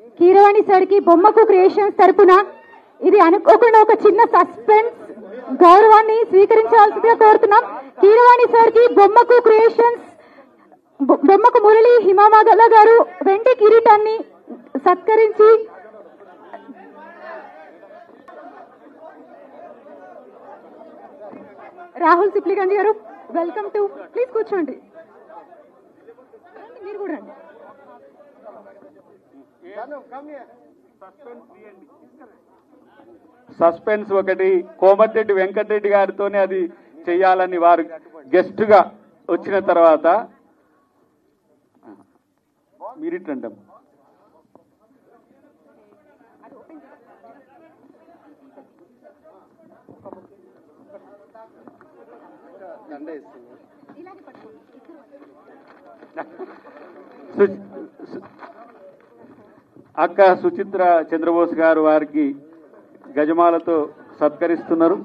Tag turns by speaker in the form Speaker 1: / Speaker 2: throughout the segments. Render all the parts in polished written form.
Speaker 1: Keeravani sir కి బొమ్మకు creations తరపున ఇది అనుకోకుండా ఒక చిన్న సస్పెన్స్ గౌరవాన్ని స్వీకరించాల్సిందిగా కోరుతున్నాం. కీరవాణి సార్ కి బొమ్మకు క్రియేషన్స్ బొమ్మకు మురళి హిమామగల గారు వెండి కిరీటాన్ని సత్కరించి రాహుల్ సిప్లిగంజ్ గారు వెల్కమ్ టు ప్లీజ్ కూర్చోండి. మీరు కూడా రండి.
Speaker 2: సస్పెన్స్ ఒకటి కోమటిరెడ్డి వెంకటరెడ్డి గారితోనే అది చెయ్యాలని వారు గెస్ట్ గా వచ్చిన తర్వాత మీరిటంటాం అక్క సుచిత్ర చంద్రబోస్ గారు వారికి గజమాలతో సత్కరిస్తున్నారు.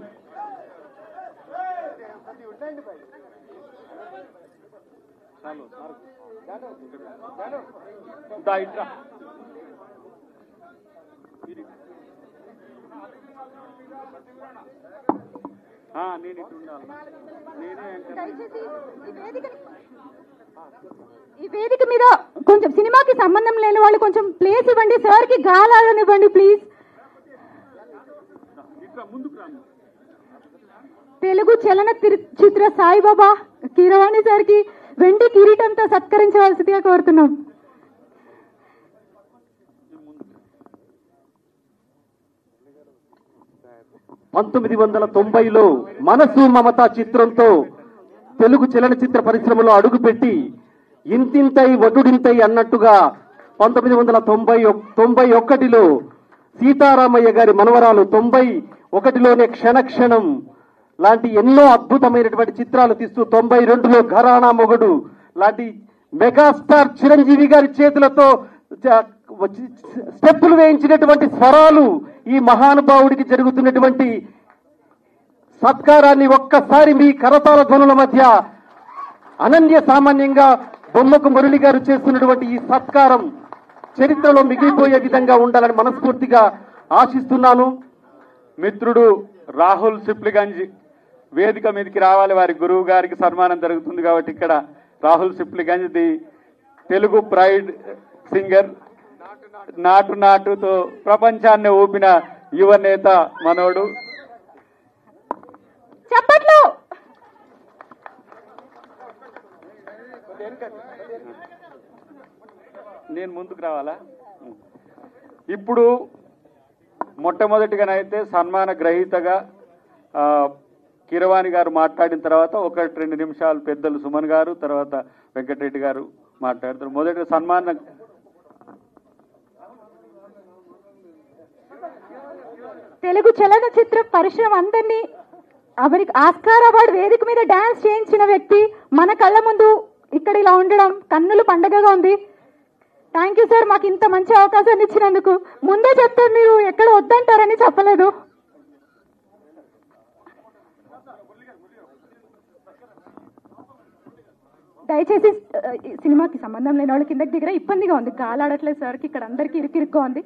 Speaker 1: ఈ వేదిక మీద కొంచెం సినిమాకి సంబంధం లేని వాళ్ళు కొంచెం ప్లేస్ ఇవ్వండి. సార్ కి గాలాడనివ్వండి ప్లీజ్. తెలుగు చలన చిత్ర సాయిబాబా కీరవాణి సార్ కి వెండి కిరీటంతో సత్కరించవలసిందిగా కోరుతున్నాం.
Speaker 3: (1990) మనసు మమత చిత్రంతో తెలుగు చలనచిత్ర పరిశ్రమలో అడుగుపెట్టి ఇంతింతై వటుడింతై అన్నట్టుగా 1991లో సీతారామయ్య గారి మనవరాలు 91లోనే క్షణక్షణం లాంటి ఎన్నో అద్భుతమైనటువంటి చిత్రాలు తీస్తూ 92లో ఘరానా మొగుడు లాంటి మెగాస్టార్ చిరంజీవి గారి చేతులతో స్టెప్పులు వేయించినటువంటి స్వరాలు ఈ మహానుభావుడికి జరుగుతున్నటువంటి సత్కారాన్ని ఒక్కసారి మీ కరతాళ ధ్వనుల మధ్య అనన్య సామాన్యంగా బొమ్మకు మురళి గారు చేస్తున్నటువంటి ఈ సత్కారం చరిత్రలో మిగిలిపోయే విధంగా ఉండాలని మనస్ఫూర్తిగా ఆశిస్తున్నాను.
Speaker 2: మిత్రుడు రాహుల్ సిప్లిగంజ్ వేదిక మీదకి రావాలి. వారి గురువు గారికి సన్మానం జరుగుతుంది కాబట్టి ఇక్కడ Rahul Sipligunj the Telugu pride singer, నాటు నాటుతో ప్రపంచాన్ని ఊపిన యువ నేత మనోడు.
Speaker 1: చెప్పట్లు
Speaker 2: నేను ముందుకు రావాలా? ఇప్పుడు మొట్టమొదటిగానైతే సన్మాన గ్రహీతగా కీరవాణి గారు మాట్లాడిన తర్వాత 1-2 నిమిషాలు పెద్దలు సుమన్ గారు, తర్వాత వెంకటరెడ్డి గారు మాట్లాడతారు. మొదటి సన్మాన
Speaker 1: తెలుగు చలనచిత్ర పరిశ్రమ అందరినీ అవరికి ఆస్కార్ అవార్డు వేదిక మీద డాన్స్ చేయించిన వ్యక్తి మన కళ్ళ ముందు ఇక్కడ ఇలా ఉండడం కన్నుల పండగగా ఉంది. థ్యాంక్ యూ సార్, మాకు ఇంత మంచి అవకాశాన్ని ఇచ్చినందుకు. ముందే చెప్తే మీరు ఎక్కడ వద్దంటారని చెప్పలేదు. దయచేసి సినిమాకి సంబంధం లేని వాళ్ళు కిందకి దిగరా, ఇబ్బందిగా ఉంది, గాలాడట్లేదు సార్కి, ఇక్కడ అందరికీ ఇరుకిరుగ్గా ఉంది.